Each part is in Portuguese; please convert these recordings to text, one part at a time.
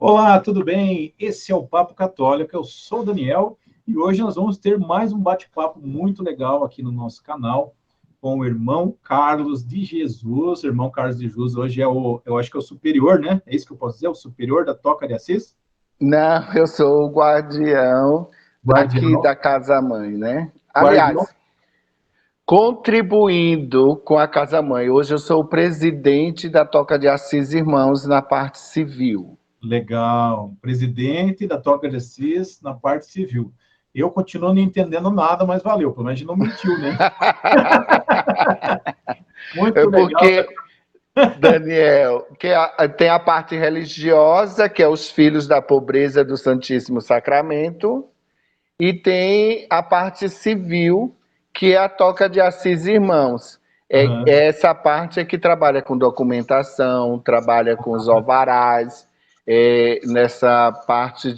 Olá, tudo bem? Esse é o Papo Católico, eu sou o Daniel e hoje nós vamos ter mais um bate-papo muito legal aqui no nosso canal com o irmão Carlos de Jesus. O irmão Carlos de Jesus hoje eu acho que é o superior, né? É isso que eu posso dizer? O superior da Toca de Assis? Não, eu sou o guardião daqui Guardião, da Casa Mãe, né? guardião, Aliás, contribuindo com a Casa Mãe. Hoje eu sou o presidente da Toca de Assis Irmãos na parte civil. legal. Presidente da Toca de Assis na parte civil. Eu continuo não entendendo nada, mas valeu, pelo menos não mentiu, né? É Muito legal. porque, Daniel, tem a parte religiosa, que é os filhos da pobreza do Santíssimo Sacramento, e tem a parte civil, que é a Toca de Assis Irmãos. Aham. Essa parte é que trabalha com documentação, trabalha com os alvarás, nessa parte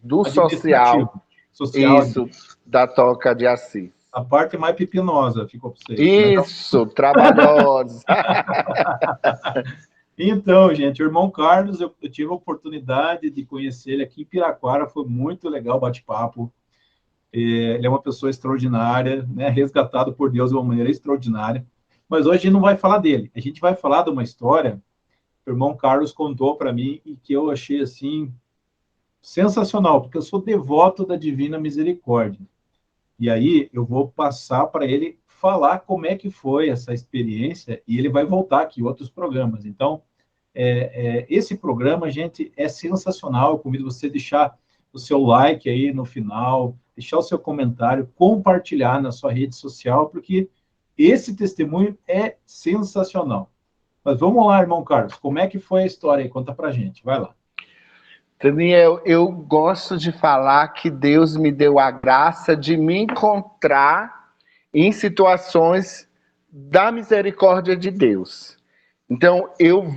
do Administrativo, social, social, isso, da Toca de Assis. a parte mais pepinosa ficou para vocês. Mas, Isso, trabalhosa. então, gente, o irmão Carlos, eu tive a oportunidade de conhecer ele aqui em Piraquara, foi muito legal o bate-papo. Ele é uma pessoa extraordinária, né, resgatado por Deus de uma maneira extraordinária. Mas hoje a gente não vai falar dele, a gente vai falar de uma história que o irmão Carlos contou para mim e que eu achei assim sensacional, porque eu sou devoto da Divina Misericórdia. E aí eu vou passar para ele falar como é que foi essa experiência e ele vai voltar aqui em outros programas. Então, esse programa, gente, é sensacional. Eu convido você a deixar o seu like aí no final, deixar o seu comentário, compartilhar na sua rede social, porque esse testemunho é sensacional. Mas vamos lá, irmão Carlos, como é que foi a história aí? Conta pra gente, vai lá. Daniel, eu gosto de falar que Deus me deu a graça de me encontrar em situações da misericórdia de Deus. Então, eu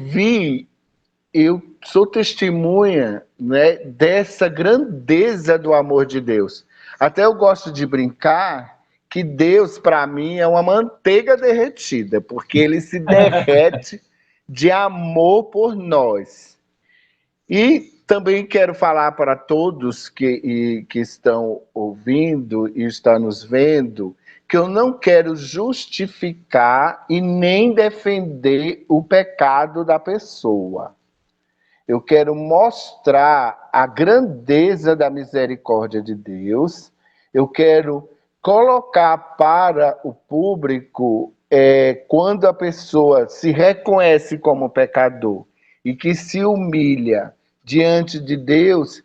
sou testemunha, né, dessa grandeza do amor de Deus. Até eu gosto de brincar que Deus, para mim, é uma manteiga derretida, porque ele se derrete de amor por nós. E também quero falar para todos que estão ouvindo e estão nos vendo, que eu não quero justificar e nem defender o pecado da pessoa. Eu quero mostrar a grandeza da misericórdia de Deus. Eu quero colocar para o público, quando a pessoa se reconhece como pecador e que se humilha diante de Deus,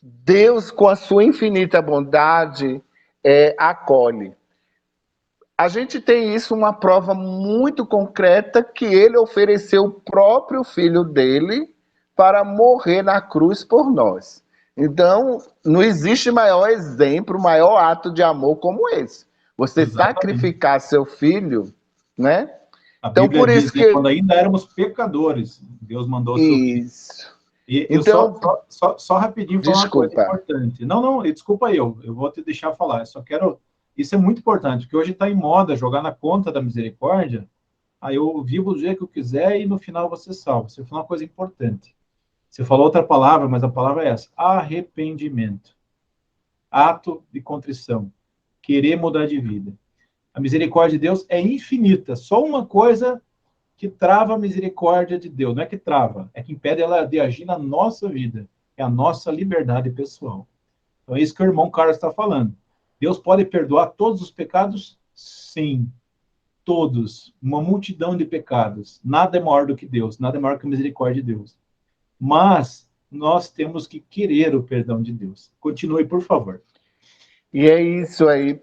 Deus, com a sua infinita bondade, acolhe. A gente tem isso, uma prova muito concreta, que ele ofereceu o próprio filho dele para morrer na cruz por nós. Então, não existe maior exemplo, maior ato de amor como esse. Você Exatamente. sacrificar seu filho, né? A Então, Bíblia por diz, isso né, quando que... ainda éramos pecadores, Deus mandou o seu filho. Isso. E eu Então, só rapidinho falar uma coisa desculpa. importante. Não, não, desculpa aí, eu vou te deixar falar. Eu só quero. Isso é muito importante, porque hoje está em moda jogar na conta da misericórdia. Aí eu vivo do jeito que eu quiser e no final você salva. Você falou uma coisa importante. Você falou outra palavra, mas a palavra é essa: arrependimento. Ato de contrição. Querer mudar de vida. A misericórdia de Deus é infinita. Só uma coisa que trava a misericórdia de Deus. Não é que trava, é que impede ela de agir na nossa vida. É a nossa liberdade pessoal. Então é isso que o irmão Carlos está falando. Deus pode perdoar todos os pecados? Sim, todos. Uma multidão de pecados. Nada é maior do que Deus, nada é maior que a misericórdia de Deus. Mas nós temos que querer o perdão de Deus. Continue, por favor. E é isso aí.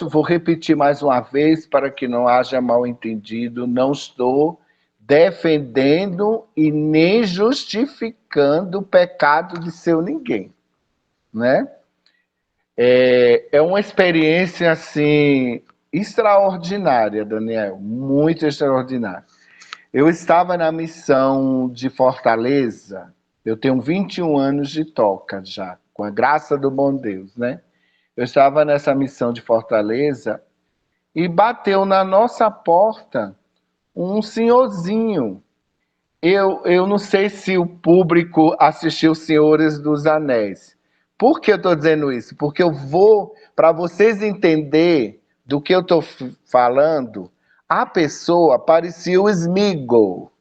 Vou repetir mais uma vez para que não haja mal entendido. Não estou defendendo e nem justificando o pecado de seu ninguém, né? É uma experiência assim extraordinária, Daniel, muito extraordinária. Eu estava na missão de Fortaleza. Eu tenho 21 anos de toca já, com a graça do bom Deus, né? Eu estava nessa missão de Fortaleza e bateu na nossa porta um senhorzinho. Eu não sei se o público assistiu Senhores dos Anéis. Por que eu estou dizendo isso? Porque eu vou, para vocês entenderem do que eu estou falando, a pessoa parecia o Sméagol,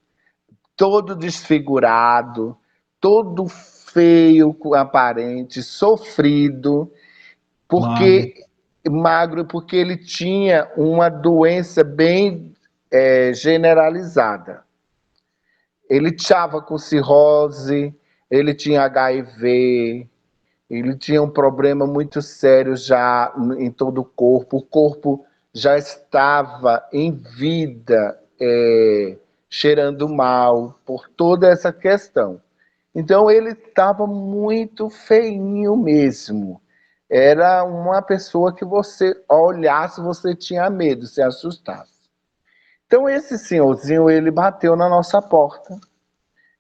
todo desfigurado, todo feio, aparente, sofrido, Magro. porque magro, porque ele tinha uma doença bem generalizada. Ele estava com cirrose, ele tinha HIV, ele tinha um problema muito sério já em todo o corpo já estava em vida, cheirando mal por toda essa questão. Então ele estava muito feinho mesmo. Era uma pessoa que você olhasse, você tinha medo, se assustasse. Então esse senhorzinho, ele bateu na nossa porta.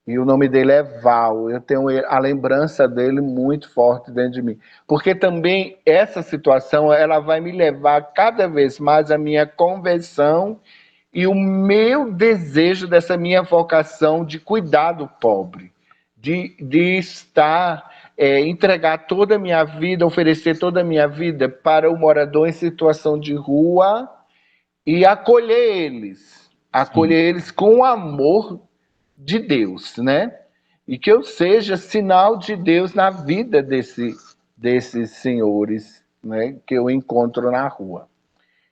E o nome dele é Val. Eu tenho a lembrança dele muito forte dentro de mim. Porque também essa situação, ela vai me levar cada vez mais à minha conversão e o meu desejo dessa minha vocação de cuidar do pobre. De estar, entregar toda a minha vida, oferecer toda a minha vida para o morador em situação de rua e acolher eles. Acolher eles com o amor de Deus, né? E que eu seja sinal de Deus na vida desses senhores, né? Que eu encontro na rua.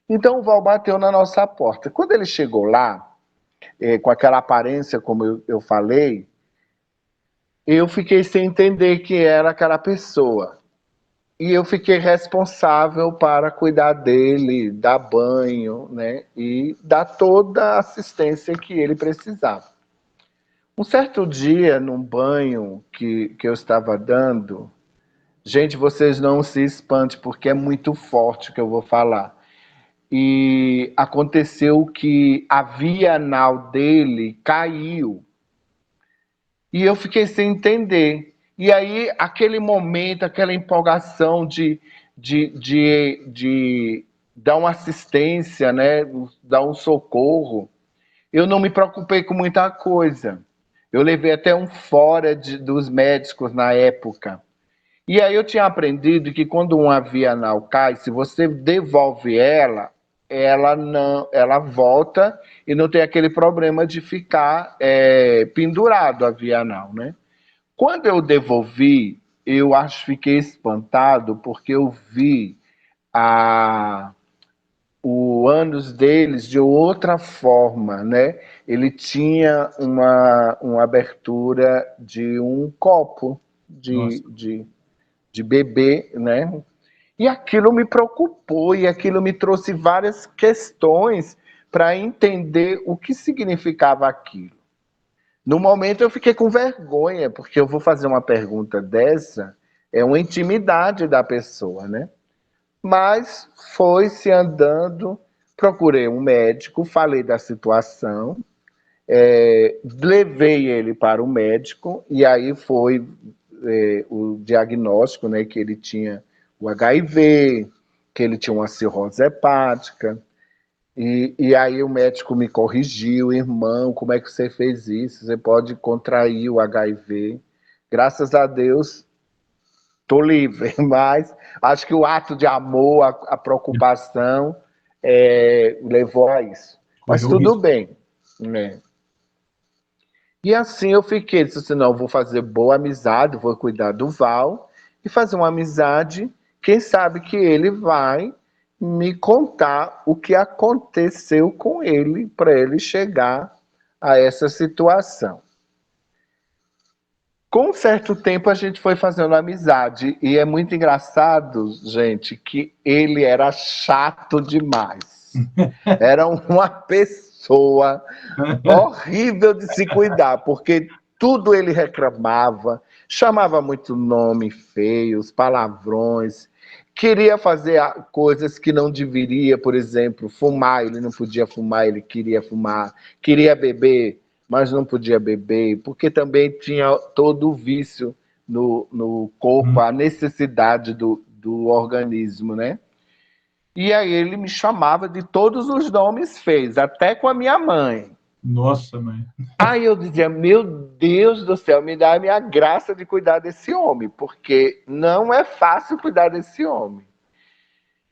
Então o Val bateu na nossa porta. Quando ele chegou lá, com aquela aparência, como eu falei, eu fiquei sem entender que era aquela pessoa. E eu fiquei responsável para cuidar dele, dar banho, né? E dar toda a assistência que ele precisava. Um certo dia, num banho que eu estava dando, gente, vocês não se espantem, porque é muito forte o que eu vou falar. E aconteceu que a via anal dele caiu. E eu fiquei sem entender. E aí, aquele momento, aquela empolgação de dar uma assistência, né? Dar um socorro, eu não me preocupei com muita coisa. Eu levei até um fora dos médicos na época. E aí eu tinha aprendido que quando uma via anal cai, se você devolve ela, ela volta e não tem aquele problema de ficar pendurado a via anal, né? Quando eu devolvi, eu acho que fiquei espantado porque eu vi o ânus deles de outra forma, né? Ele tinha uma abertura de um copo de bebê, né? E aquilo me preocupou, e aquilo me trouxe várias questões para entender o que significava aquilo. No momento eu fiquei com vergonha, porque eu vou fazer uma pergunta dessa, é uma intimidade da pessoa, né? Mas foi-se andando, procurei um médico, falei da situação, levei ele para o médico, e aí foi o diagnóstico, né, que ele tinha o HIV, que ele tinha uma cirrose hepática, e aí o médico me corrigiu, irmão, como é que você fez isso? Você pode contrair o HIV. Graças a Deus, estou livre, mas acho que o ato de amor, a preocupação, levou a isso. Mas Correu o tudo risco. bem, né? E assim eu fiquei, disse assim, não, vou fazer boa amizade, vou cuidar do Val, e fazer uma amizade, quem sabe que ele vai me contar o que aconteceu com ele, para ele chegar a essa situação. Com um certo tempo a gente foi fazendo amizade, e é muito engraçado, gente, que ele era chato demais. Era uma pessoa horrível de se cuidar, porque tudo ele reclamava, chamava muito nome feios, palavrões, queria fazer coisas que não deveria, por exemplo, fumar, ele não podia fumar, ele queria fumar, queria beber, mas não podia beber, porque também tinha todo o vício no corpo, a necessidade do organismo, né? E aí ele me chamava de todos os nomes feios, até com a minha mãe. Nossa, mãe. Aí eu dizia, meu Deus do céu, me dá a minha graça de cuidar desse homem, porque não é fácil cuidar desse homem.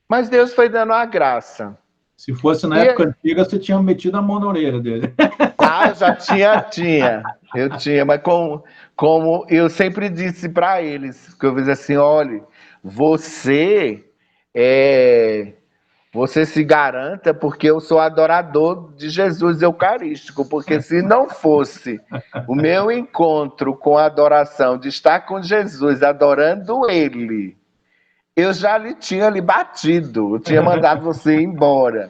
Mas Deus foi dando a graça. Se fosse na época E, antiga, você tinha metido a mão na orelha dele. eu já tinha. Eu tinha, mas como eu sempre disse para eles, que eu disse assim, olha, você é, você se garanta porque eu sou adorador de Jesus Eucarístico, porque se não fosse o meu encontro com a adoração, de estar com Jesus, adorando Ele, eu já lhe batido, eu tinha mandado você ir embora.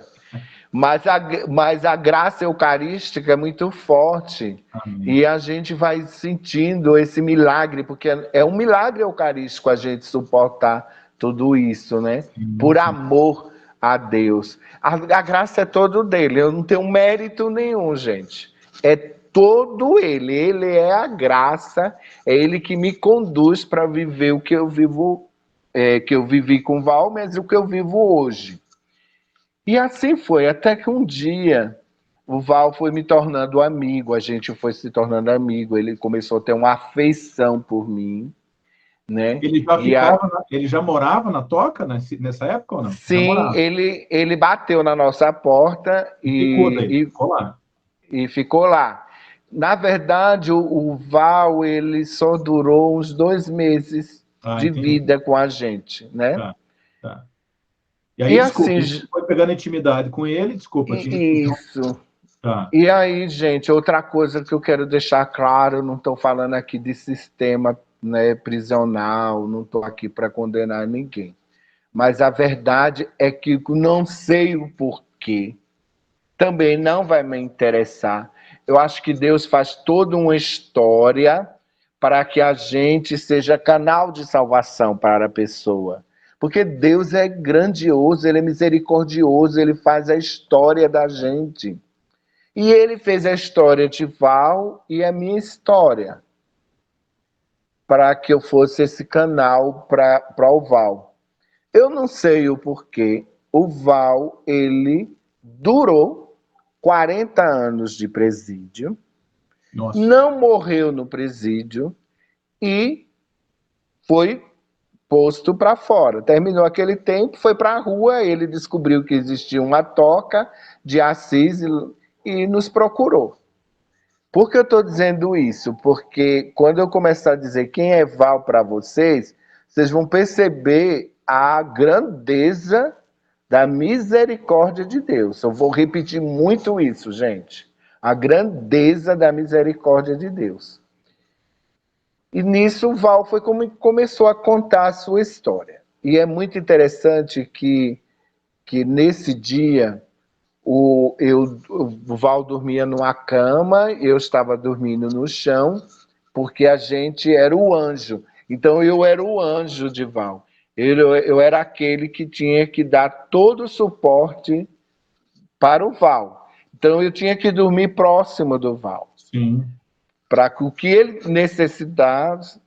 Mas a graça eucarística é muito forte. Amém. E a gente vai sentindo esse milagre, porque é um milagre eucarístico a gente suportar tudo isso, né? Sim, Por sim. amor a Deus. A graça é todo dele, eu não tenho mérito nenhum, gente. É todo ele. Ele é a graça, é ele que me conduz para viver o que eu vivo, que eu vivi com o Val, mas o que eu vivo hoje. E assim foi, até que um dia o Val foi me tornando amigo, a gente foi se tornando amigo, ele começou a ter uma afeição por mim, né? Ele já morava na Toca nessa época ou não? Já Sim, morava. ele bateu na nossa porta E ficou daí, e, ficou lá. e ficou lá. Na verdade, o Val ele só durou uns 2 meses Ah, de entendi. vida com a gente, né? Tá, tá. E aí, E desculpa, assim, e você foi pegando intimidade com ele, desculpa, então, isso. tá. E aí, gente, outra coisa que eu quero deixar claro, eu não estou falando aqui de sistema, né, prisional, não estou aqui para condenar ninguém. Mas a verdade é que não sei o porquê, também não vai me interessar. Eu acho que Deus faz toda uma história para que a gente seja canal de salvação para a pessoa. Porque Deus é grandioso, Ele é misericordioso, Ele faz a história da gente. E ele fez a história de Val e a minha história, para que eu fosse esse canal para o Val. Eu não sei o porquê. O Val, ele durou 40 anos de presídio, Nossa. não morreu no presídio e foi posto para fora. Terminou aquele tempo, foi para a rua, ele descobriu que existia uma toca de Assis e nos procurou. Por que eu estou dizendo isso? Porque quando eu começar a dizer quem é Val para vocês, vocês vão perceber a grandeza da misericórdia de Deus. Eu vou repetir muito isso, gente. A grandeza da misericórdia de Deus. E nisso o Val foi como começou a contar a sua história. E é muito interessante que nesse dia o Val dormia numa cama, eu estava dormindo no chão, porque a gente era o anjo. Então eu era o anjo de Val. Eu era aquele que tinha que dar todo o suporte para o Val. Então eu tinha que dormir próximo do Val. Sim. Para que o que ele necessitasse,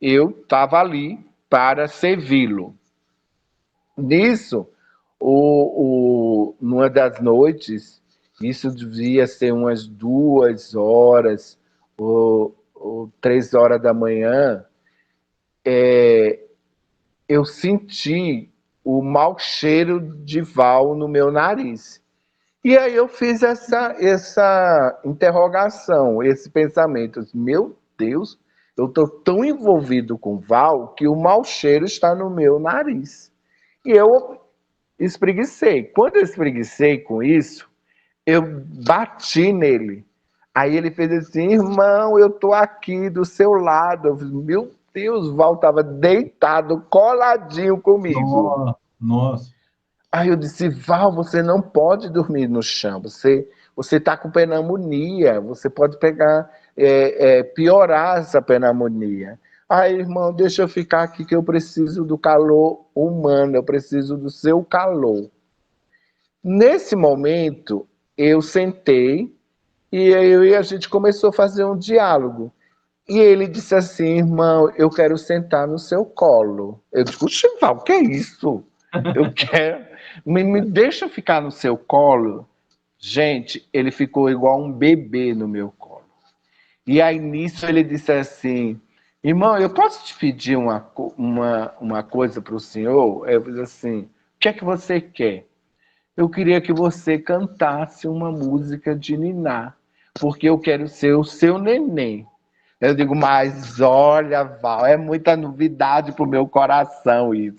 eu estava ali para servi-lo. Nisso, numa das noites, isso devia ser umas 2 horas ou 3 horas da manhã, eu senti o mau cheiro de Val no meu nariz. E aí eu fiz essa interrogação, esse pensamento. Meu Deus, eu estou tão envolvido com Val que o mau cheiro está no meu nariz. E eu espreguicei. Quando eu espreguicei com isso, eu bati nele. Aí ele fez assim, irmão, eu tô aqui do seu lado. Eu falei, meu Deus, o Val estava deitado, coladinho comigo. Nossa. Aí eu disse, Val, você não pode dormir no chão. Você está com pneumonia. Você pode pegar, piorar essa pneumonia. Aí, irmão, deixa eu ficar aqui que eu preciso do calor humano. Eu preciso do seu calor. Nesse momento, eu sentei e a gente começou a fazer um diálogo. E ele disse assim, irmão, eu quero sentar no seu colo. Eu disse, Val, o que é isso? Eu quero. Me deixa ficar no seu colo. Gente, ele ficou igual um bebê no meu colo. E aí, nisso, ele disse assim, irmão, eu posso te pedir uma coisa para o senhor? Eu disse assim, o que é que você quer? Eu queria que você cantasse uma música de niná, porque eu quero ser o seu neném. Eu digo, mas olha, Val, é muita novidade pro meu coração isso.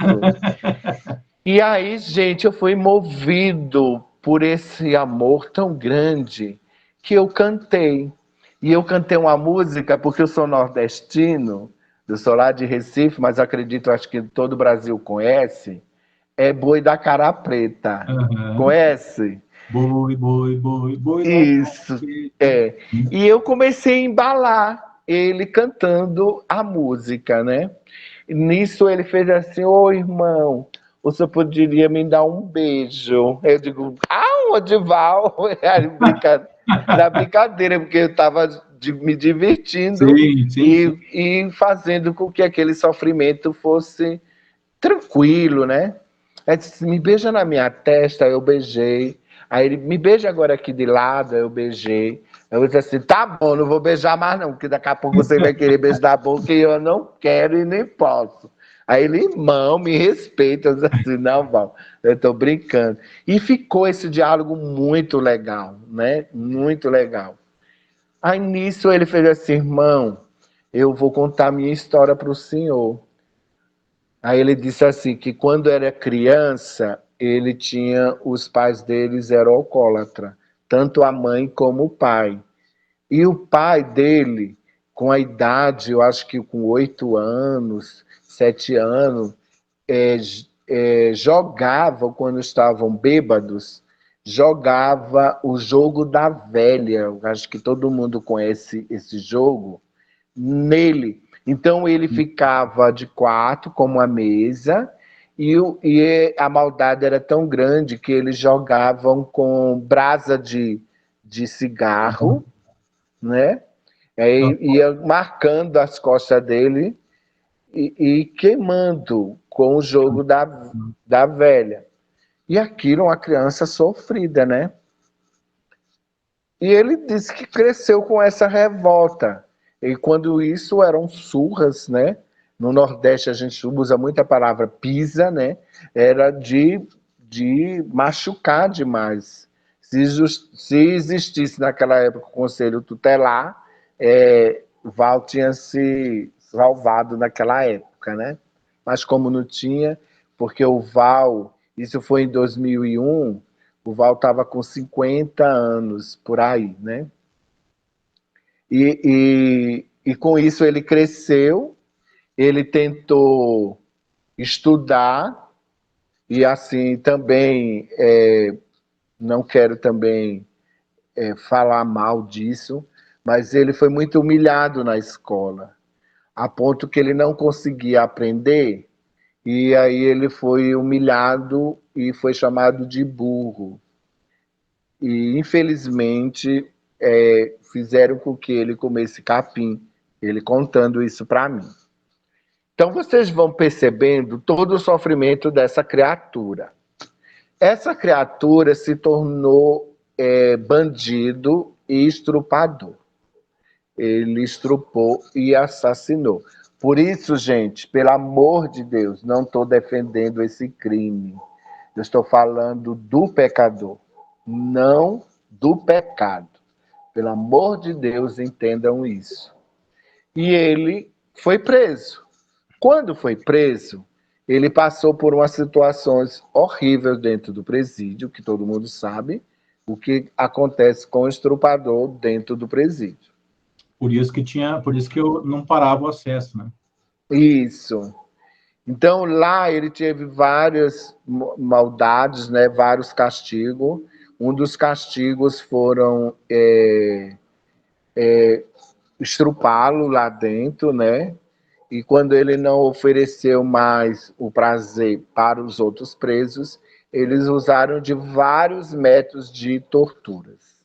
E aí, gente, eu fui movido por esse amor tão grande que eu cantei. E eu cantei uma música porque eu sou nordestino, eu sou lá de Recife, mas acredito, acho que todo o Brasil conhece. É Boi da Cara Preta. Aham. Conhece? Boi, boi, boi, boi da Isso, preta. é. E eu comecei a embalar ele cantando a música, né? Nisso ele fez assim, ô irmão, você poderia me dar um beijo? Eu digo, Odival, era brincadeira, porque eu estava me divertindo Sim, sim, sim. e fazendo com que aquele sofrimento fosse tranquilo, né? Aí disse, me beija na minha testa, eu beijei. Aí ele, me beija agora aqui de lado, eu beijei. Eu disse assim, tá bom, não vou beijar mais não, porque daqui a pouco você vai querer beijar da boca e eu não quero e nem posso. Aí ele, irmão, me respeita. Eu disse assim, não, Val, eu tô brincando. E ficou esse diálogo muito legal, né? Muito legal. Aí nisso ele fez assim, irmão, eu vou contar minha história para o senhor. Aí ele disse assim que quando era criança, ele tinha os pais deles eram alcoólatra, tanto a mãe como o pai. E o pai dele, com a idade, eu acho que com 8 anos, 7 anos, jogava quando estavam bêbados, jogava o jogo da velha. Eu acho que todo mundo conhece esse jogo nele. Então ele ficava de quatro com uma mesa e a maldade era tão grande que eles jogavam com brasa de cigarro, né? Aí ia marcando as costas dele e queimando com o jogo da velha. E aquilo uma criança sofrida, né? E ele disse que cresceu com essa revolta. E quando isso eram surras, né? No Nordeste a gente usa muito a palavra pisa, né? Era de machucar demais. Se existisse naquela época o conselho tutelar, Val tinha se salvado naquela época, né? Mas como não tinha, porque o Val, isso foi em 2001, o Val estava com 50 anos por aí, né? E com isso ele cresceu, ele tentou estudar, e assim também, não quero também falar mal disso, mas ele foi muito humilhado na escola, a ponto que ele não conseguia aprender, e aí ele foi humilhado e foi chamado de burro. E, infelizmente, fizeram com que ele comesse capim, ele contando isso para mim. Então, vocês vão percebendo todo o sofrimento dessa criatura. Essa criatura se tornou bandido e estrupador. Ele estrupou e assassinou. Por isso, gente, pelo amor de Deus, não estou defendendo esse crime. Eu estou falando do pecador, não do pecado. Pelo amor de Deus, entendam isso. E ele foi preso. Quando foi preso, ele passou por umas situações horríveis dentro do presídio, que todo mundo sabe o que acontece com o estrupador dentro do presídio. Por isso que eu não parava o acesso, né? Isso. Então lá ele teve várias maldades, né, vários castigos. Um dos castigos foram estrupá-lo lá dentro, né? E quando ele não ofereceu mais o prazer para os outros presos, eles usaram de vários métodos de torturas.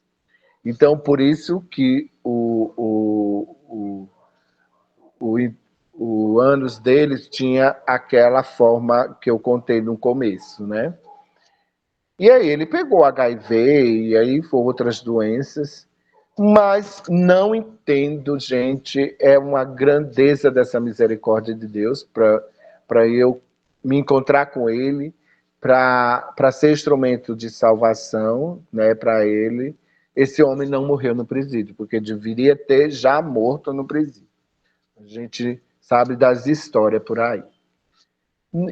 Então, por isso que o, o ânus deles tinha aquela forma que eu contei no começo, né? E aí ele pegou HIV e aí foi outras doenças, mas não entendo, gente, é uma grandeza dessa misericórdia de Deus para eu me encontrar com ele, para ser instrumento de salvação, né, para ele. Esse homem não morreu no presídio, porque deveria ter já morto no presídio. A gente sabe das histórias por aí.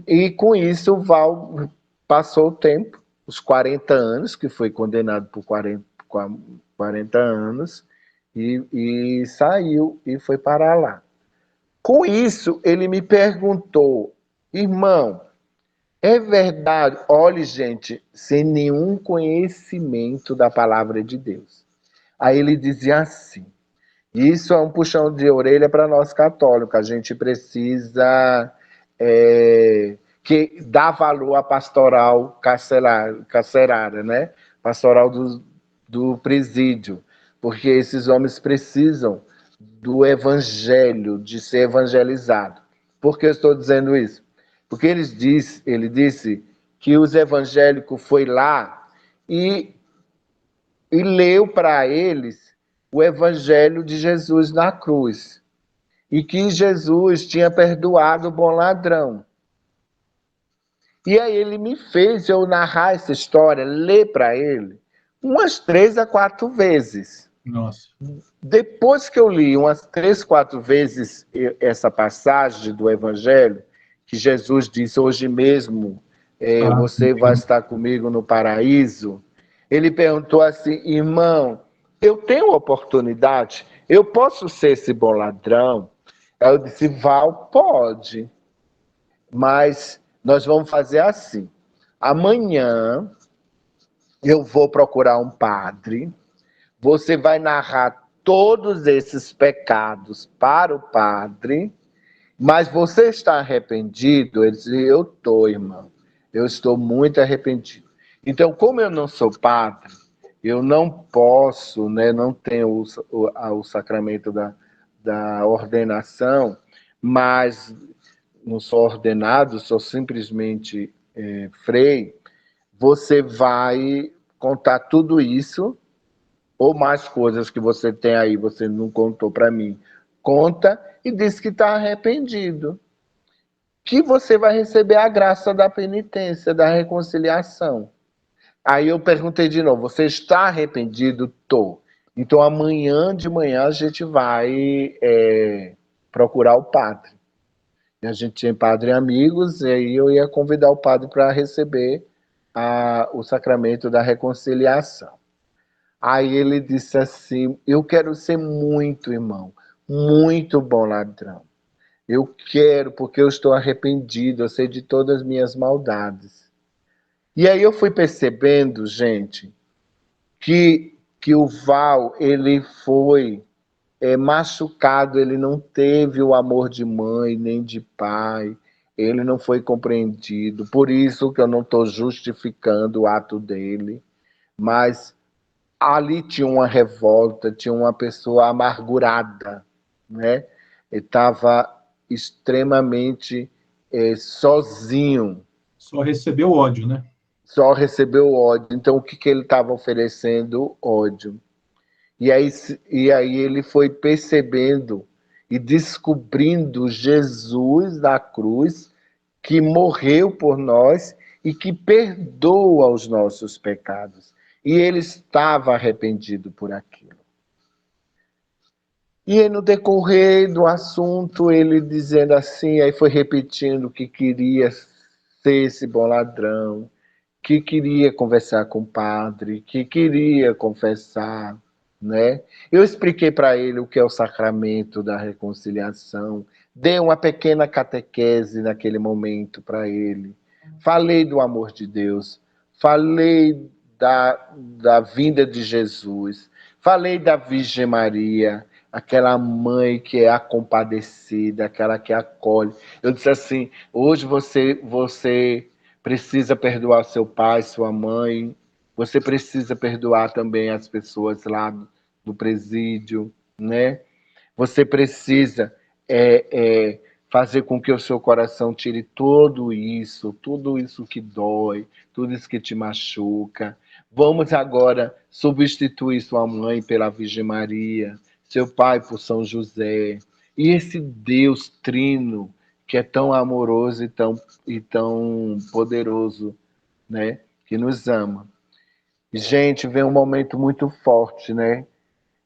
E com isso, o Val passou o tempo, os 40 anos, que foi condenado por 40 anos, e saiu e foi parar lá. Com isso, ele me perguntou, irmão, é verdade? Olhe, gente, sem nenhum conhecimento da palavra de Deus. Aí ele dizia assim, isso é um puxão de orelha para nós católicos, a gente precisa que dá valor à pastoral carcerária, né? Pastoral do presídio, porque esses homens precisam do evangelho, de ser evangelizado. Por que eu estou dizendo isso? Porque ele disse que os evangélicos foi lá e leu para eles o evangelho de Jesus na cruz. E que Jesus tinha perdoado o bom ladrão. E aí ele me fez eu narrar essa história, ler para ele, umas 3 a 4 vezes. Nossa. Depois que eu li umas 3, 4 vezes essa passagem do Evangelho, que Jesus disse, hoje mesmo você vai estar comigo no paraíso, ele perguntou assim, irmão, eu tenho oportunidade? Eu posso ser esse bom ladrão? Aí eu disse, Val, pode, mas nós vamos fazer assim. Amanhã eu vou procurar um padre, você vai narrar todos esses pecados para o padre, mas você está arrependido? Ele disse, eu estou, irmão, eu estou muito arrependido. Então, como eu não sou padre, eu não posso, né, não tenho o sacramento da ordenação, mas não sou ordenado, sou simplesmente frei, você vai contar tudo isso, ou mais coisas que você tem aí, você não contou para mim, conta e diz que está arrependido. Que você vai receber a graça da penitência, da reconciliação. Aí eu perguntei de novo, você está arrependido? Tô. Então amanhã de manhã a gente vai procurar o padre. E a gente tinha padre amigos, e aí eu ia convidar o padre para receber o sacramento da reconciliação. Aí ele disse assim, eu quero ser muito, irmão, muito bom ladrão. Eu quero, porque eu estou arrependido, eu sei de todas as minhas maldades. E aí eu fui percebendo, gente, que o Val, ele foi machucado, ele não teve o amor de mãe nem de pai, ele não foi compreendido. Por isso que eu não estou justificando o ato dele, mas ali tinha uma revolta, tinha uma pessoa amargurada, né? Ele estava extremamente sozinho. Só recebeu ódio, né? Só recebeu ódio. Então, o que ele estava oferecendo? Ódio. E aí ele foi percebendo e descobrindo Jesus da cruz, que morreu por nós e que perdoa os nossos pecados. E ele estava arrependido por aquilo. E no decorrer do assunto, ele dizendo assim, aí foi repetindo que queria ser esse bom ladrão, que queria conversar com o padre, que queria confessar, né? Eu expliquei para ele o que é o sacramento da reconciliação, dei uma pequena catequese naquele momento para ele, falei do amor de Deus, falei da vinda de Jesus, falei da Virgem Maria, aquela mãe que é a compadecida, aquela que acolhe. Eu disse assim, hoje você precisa perdoar seu pai, sua mãe, você precisa perdoar também as pessoas lá do presídio, né? Você precisa fazer com que o seu coração tire tudo isso que dói, tudo isso que te machuca. Vamos agora substituir sua mãe pela Virgem Maria, seu pai por São José, e esse Deus trino que é tão amoroso e tão poderoso, né? Que nos ama. Gente, vem um momento muito forte, né?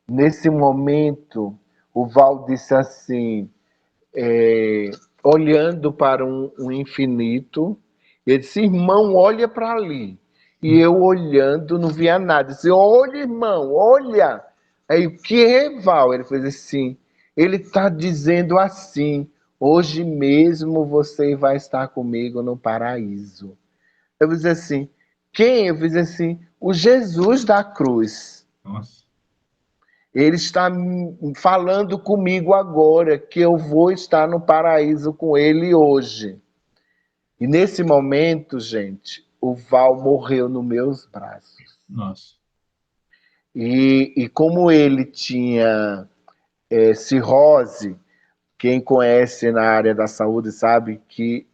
Nesse momento, o Val disse assim, olhando para um infinito, ele disse, irmão, olha para ali. E eu olhando, não via nada. Disse, olha, irmão, olha. Aí, o que é, Val? Ele fez assim, ele está dizendo assim, hoje mesmo você vai estar comigo no paraíso. Eu fiz assim, quem? Eu fiz assim, o Jesus da cruz. Nossa. Ele está falando comigo agora que eu vou estar no paraíso com ele hoje. E nesse momento, gente, o Val morreu nos meus braços. Nossa. E como ele tinha cirrose, quem conhece na área da saúde sabe que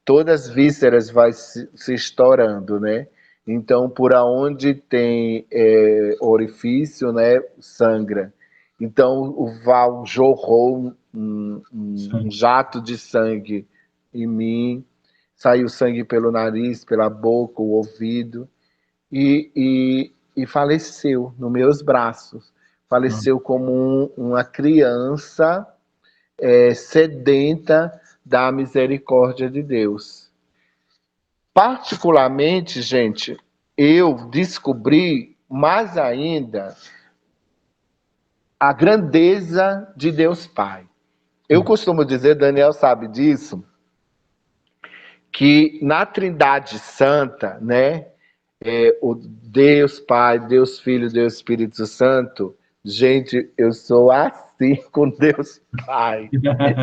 todas as vísceras vai se estourando, né? Então, por onde tem orifício, né, sangra. Então, o Val jorrou um jato de sangue em mim, saiu sangue pelo nariz, pela boca, o ouvido, e faleceu nos meus braços. Faleceu como uma criança sedenta da misericórdia de Deus. Particularmente, gente, eu descobri mais ainda a grandeza de Deus Pai. Eu costumo dizer, Daniel sabe disso, que na Trindade Santa, né, o Deus Pai, Deus Filho, Deus Espírito Santo, gente, eu sou assim com Deus Pai.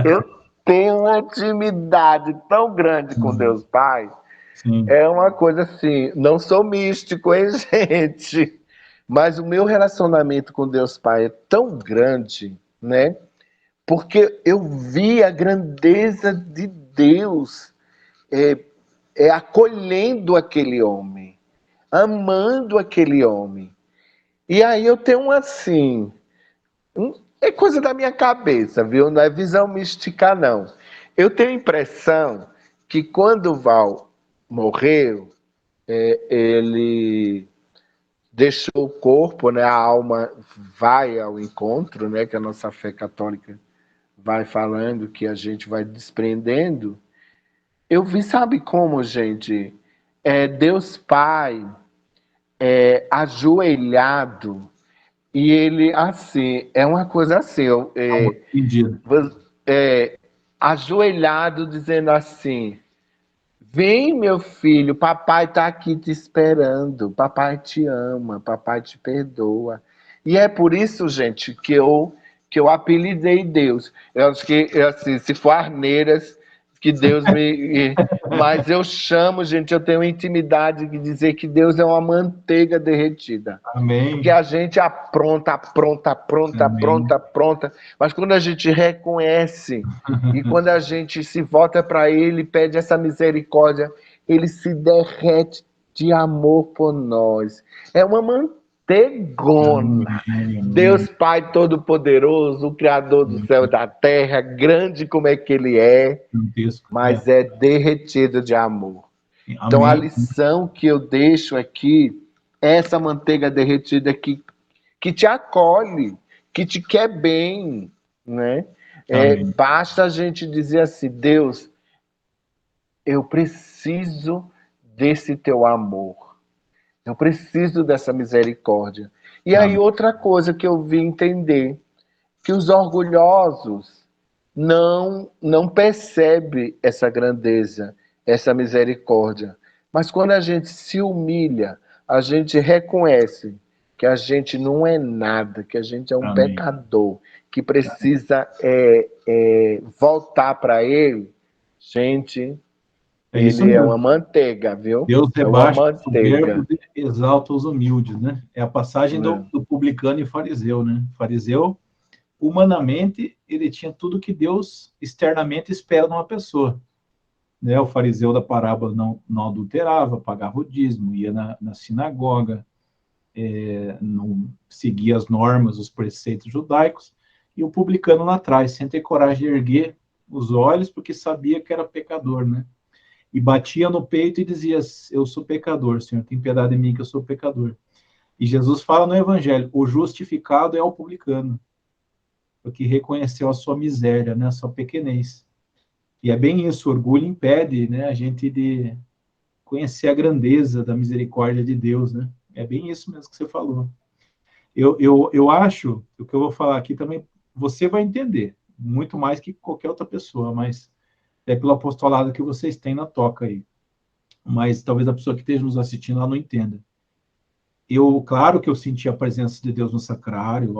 Eu tenho uma intimidade tão grande com Deus Pai. Sim. É uma coisa assim, não sou místico, hein, gente? Mas o meu relacionamento com Deus Pai é tão grande, né? Porque eu vi a grandeza de Deus acolhendo aquele homem, amando aquele homem. E aí eu tenho assim, é coisa da minha cabeça, viu? Não é visão mística, não. Eu tenho a impressão que quando o Val morreu, ele deixou o corpo, né? A alma vai ao encontro, né? Que a nossa fé católica vai falando, que a gente vai desprendendo. Eu vi, sabe como, gente? Deus Pai ajoelhado, e ele, assim, é uma coisa assim, ajoelhado, dizendo assim, vem, meu filho, papai está aqui te esperando, papai te ama, papai te perdoa. E é por isso, gente, que eu apelidei Deus. Eu acho que, assim, se for Arneiras, que Deus me... Mas eu chamo, gente, eu tenho intimidade de dizer que Deus é uma manteiga derretida. Amém. Porque a gente apronta, mas quando a gente reconhece e quando a gente se volta para ele, pede essa misericórdia, ele se derrete de amor por nós. É uma manteigona. Deus Pai Todo-Poderoso, o Criador do céu e da terra, grande como é que ele é, mas é derretido de amor. Então a lição que eu deixo aqui, essa manteiga derretida que te acolhe, que te quer bem, né? Basta a gente dizer assim, Deus, eu preciso desse teu amor, eu preciso dessa misericórdia. E aí outra coisa que eu vim entender, que os orgulhosos não percebem essa grandeza, essa misericórdia. Mas quando a gente se humilha, a gente reconhece que a gente não é nada, que a gente é um pecador, que precisa voltar para ele, gente, ele é uma manteiga, viu? Deus é uma rebaixa o manteiga. soberbo e exalta os humildes, né? É a passagem do publicano e fariseu, né? Fariseu, humanamente, ele tinha tudo que Deus externamente espera de uma pessoa. Né? O fariseu da parábola não adulterava, pagava o dízimo, ia na sinagoga, não seguia as normas, os preceitos judaicos, e o publicano lá atrás, sem ter coragem de erguer os olhos, porque sabia que era pecador, né? E batia no peito e dizia: eu sou pecador, Senhor, tem piedade de mim que eu sou pecador. E Jesus fala no Evangelho: o justificado é o publicano, porque reconheceu a sua miséria, né, a sua pequenez. E é bem isso, o orgulho impede, né, a gente de conhecer a grandeza da misericórdia de Deus, né? É bem isso mesmo que você falou. Eu acho, o que eu vou falar aqui também, você vai entender, muito mais que qualquer outra pessoa, mas é pelo apostolado que vocês têm na toca aí. Mas talvez a pessoa que esteja nos assistindo, ela não entenda. Claro que eu senti a presença de Deus no sacrário,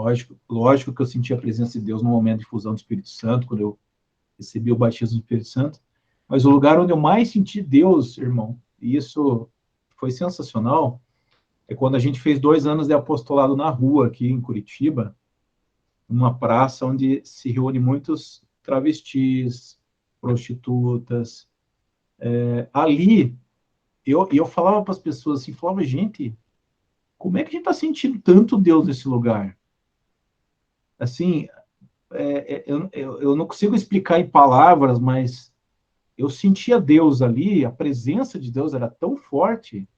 lógico que eu senti a presença de Deus no momento de fusão do Espírito Santo, quando eu recebi o batismo do Espírito Santo, mas o lugar onde eu mais senti Deus, irmão, e isso foi sensacional, é quando a gente fez 2 anos de apostolado na rua, aqui em Curitiba, uma praça onde se reúne muitos travestis, prostitutas. Ali, eu falava para as pessoas assim, falava, gente, como é que a gente está sentindo tanto Deus nesse lugar? Assim, eu não consigo explicar em palavras, mas eu sentia Deus ali, a presença de Deus era tão forte,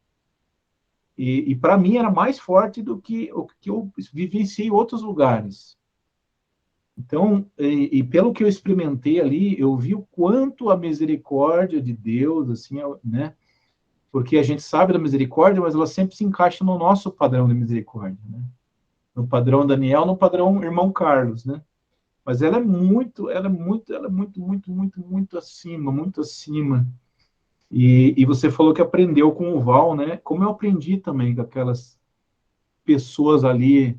e para mim era mais forte do que o que eu vivenciei em outros lugares. Então, pelo que eu experimentei ali, eu vi o quanto a misericórdia de Deus, assim, né? Porque a gente sabe da misericórdia, mas ela sempre se encaixa no nosso padrão de misericórdia, né? No padrão Daniel, no padrão irmão Carlos, né? Mas muito acima, muito acima. E você falou que aprendeu com o Val, né? Como eu aprendi também com aquelas pessoas ali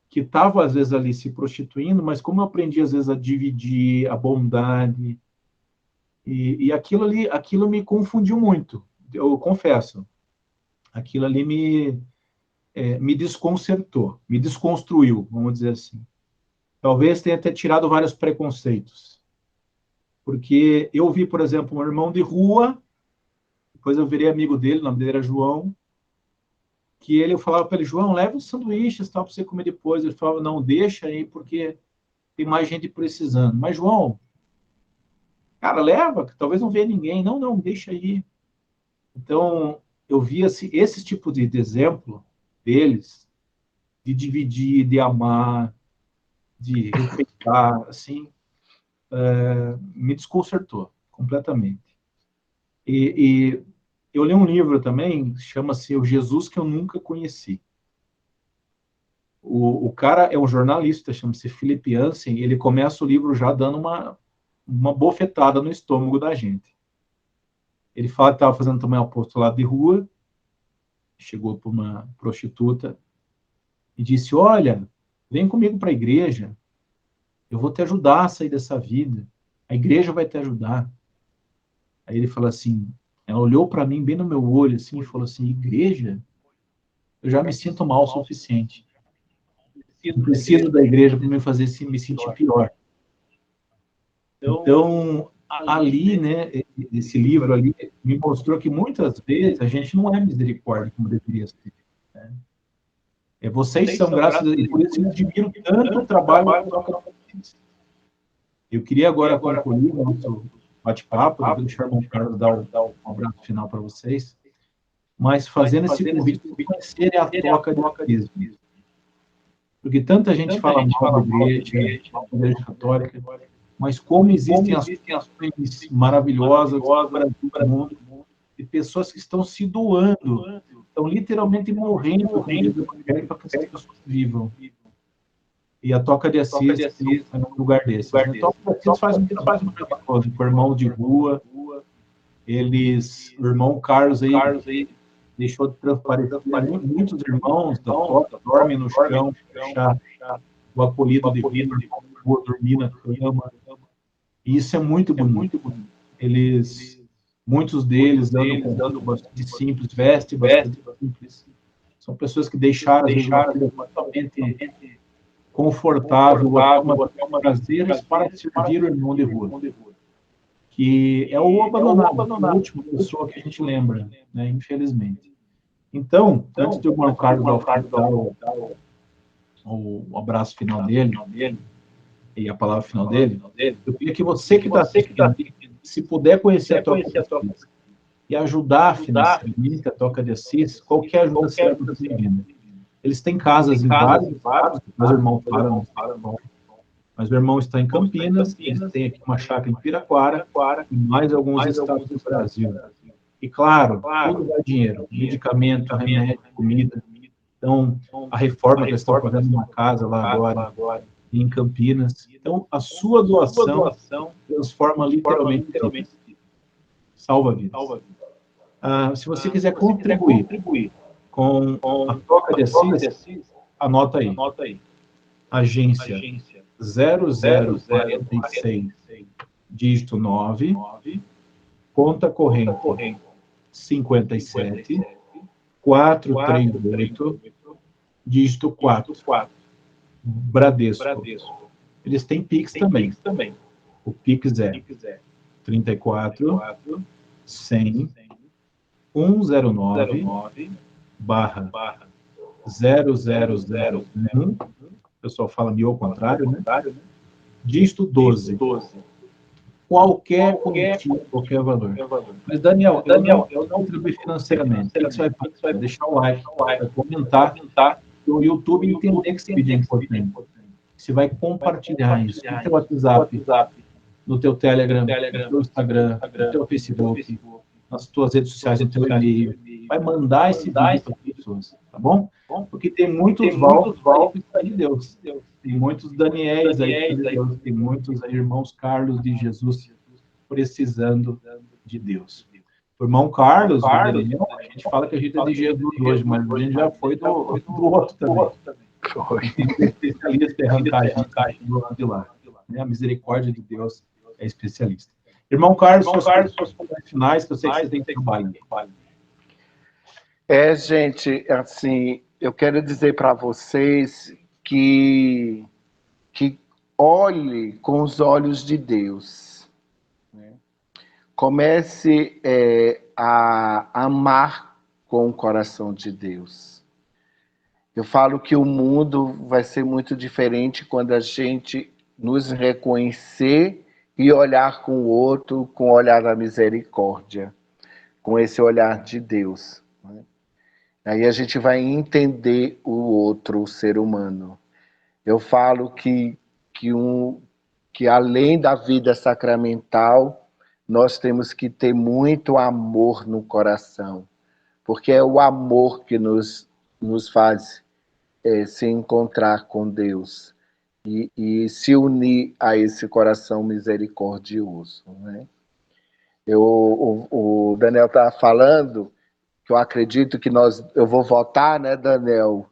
que estavam, às vezes, ali se prostituindo, mas como eu aprendi, às vezes, a dividir a bondade. E aquilo ali, aquilo me confundiu muito, eu confesso. Aquilo ali me desconcertou, me desconstruiu, vamos dizer assim. Talvez tenha até tirado vários preconceitos. Porque eu vi, por exemplo, um irmão de rua, depois eu virei amigo dele, o nome dele era João, que eu falava para ele: João, leva os sanduíches para você comer depois. Ele falava: não, deixa aí, porque tem mais gente precisando. Mas, João, cara, leva, que talvez não venha ninguém. Não, não, deixa aí. Então, eu via esse tipo de exemplo deles, de dividir, de amar, de respeitar, assim, me desconcertou completamente. E eu li um livro também, chama-se O Jesus que eu Nunca Conheci. O cara é um jornalista, chama-se Philip Yancey, ele começa o livro já dando uma bofetada no estômago da gente. Ele fala que estava fazendo também um apostolado de rua, chegou para uma prostituta e disse: olha, vem comigo para a igreja, eu vou te ajudar a sair dessa vida, a igreja vai te ajudar. Aí ele fala assim, ela olhou para mim bem no meu olho assim, e falou assim: igreja? Eu já me sinto mal o suficiente. Não preciso da igreja para me fazer me sentir pior. Então, ali, né, esse livro ali me mostrou que muitas vezes a gente não é misericórdia como deveria ser. Né? Vocês são, graças a Deus, e por isso eu admiro tanto o trabalho da Toca de Vocês. Eu queria agora concluir o nosso bate-papo, depois deixar o irmão Carlos dar um abraço final para vocês, mas fazendo esse convite para conhecerem a Toca de Vocês. Porque tanta gente fala mal da igreja, da igreja católica, mas como existem ações maravilhosas no Brasil, no mundo, de pessoas que estão se doando, estão literalmente morrendo para que as pessoas vivam. E a Toca de Assis é um lugar desses. A Toca de Assis faz um trabalho maravilhoso com o irmão de rua, o irmão Carlos aí deixou de transparecer. Muitos irmãos da Toca dormem no chão, deixar o acolhido de rua dormir na cama. E isso é muito bonito. Muitos deles andam bastante simples, vestem bastante simples. São pessoas que deixaram, às vezes, uma vida totalmente confortável, uma prazeres para servir o irmão de rua, que é o abandonado, a última pessoa que a gente lembra, né, infelizmente. Então, antes de o irmão Carlos dar o abraço final dele, e a palavra final dele, eu queria que você que está assistindo, se puder conhecer a Toca de Assis e ajudar financeiramente a Toca de Assis, qualquer ajuda será muito bem-vinda. Eles têm casas em vários estados, mas o irmão mas o irmão está em Campinas, eles têm aqui uma chácara em Piraquara e mais alguns estados do Brasil. E claro, tudo dá dinheiro, medicamento, remédio, comida. Então, a reforma que eles estão fazendo numa casa lá agora, em Campinas. Então, a sua doação transforma literalmente vidas. Salva vidas. Se você quiser contribuir com a Toca de Assis, anota aí. Agência 0046, dígito 9, conta corrente 57 438, dígito 4. Bradesco. Eles têm Pix também. O Pix é 34 100 109 barra 0001. O pessoal fala mil ao contrário, né? Dígito 12. Qualquer quantia, qualquer valor. Mas, Daniel, eu não contribuí financeiramente. O que você vai fazer? Vai deixar o like, vai comentar, o YouTube entender que esse vídeo é importante. Você vai compartilhar isso no teu WhatsApp, no teu Telegram, no teu Instagram, no teu Facebook, nas tuas redes sociais, no teu e-mail. Vai mandar esse vídeo para as pessoas, tá bom? Porque tem muitos Valves aí de Deus. Tem muitos Daniéis aí de Deus. Tem muitos aí, irmãos Carlos de Jesus precisando de Deus. O irmão Carlos, a gente fala que a gente é de Jesus hoje, mas a gente já foi do outro também. Foi especialista em arrancar a gente do lado de lá. A misericórdia de Deus é especialista. Irmão Carlos, suas palavras finais, que eu sei que você tem que trabalhar. Gente, assim, eu quero dizer para vocês que olhe com os olhos de Deus. Né? Comece a amar com o coração de Deus. Eu falo que o mundo vai ser muito diferente quando a gente nos reconhecer e olhar com o outro com o olhar da misericórdia, com esse olhar de Deus. Né? Aí a gente vai entender o outro, o ser humano. Eu falo que além da vida sacramental, nós temos que ter muito amor no coração, porque é o amor que nos faz se encontrar com Deus e se unir a esse coração misericordioso. Né? O Daniel estava falando que eu acredito que eu vou votar, né, Daniel?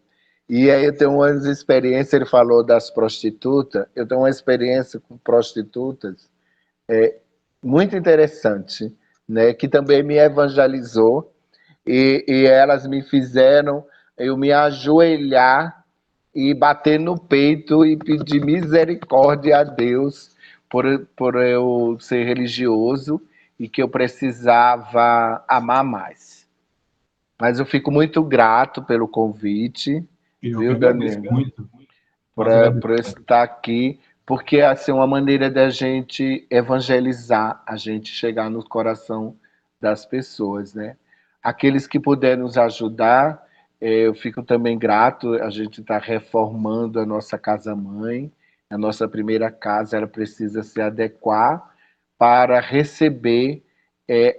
E aí eu tenho uma experiência, ele falou das prostitutas, eu tenho uma experiência com prostitutas muito interessante, né, que também me evangelizou, e elas me fizeram eu me ajoelhar e bater no peito e pedir misericórdia a Deus por eu ser religioso e que eu precisava amar mais. Mas eu fico muito grato pelo convite, viu, Daniel? Muito. Por estar aqui, porque assim, é uma maneira da gente evangelizar, a gente chegar no coração das pessoas, né? Aqueles que puderem nos ajudar, eu fico também grato. A gente está reformando a nossa casa-mãe, a nossa primeira casa, ela precisa se adequar para receber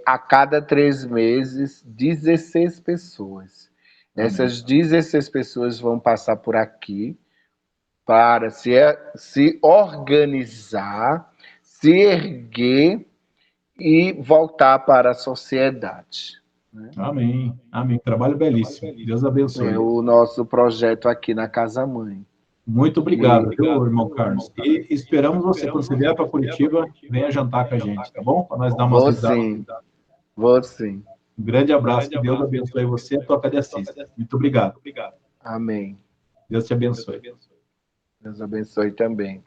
a cada 3 meses 16 pessoas. Amém. Essas 16 pessoas vão passar por aqui para se organizar, se erguer e voltar para a sociedade. Né? Amém. Trabalho belíssimo. Deus abençoe. É o nosso projeto aqui na Casa Mãe. Muito obrigado, irmão Carlos. E esperamos você, quando você vier para Curitiba, venha jantar com a gente, tá bom? Para nós dar uma risada. Vou sim. Um grande abraço, que Deus abençoe você e a Toca de Assis. Muito obrigado. Amém. Deus te abençoe. Deus abençoe também.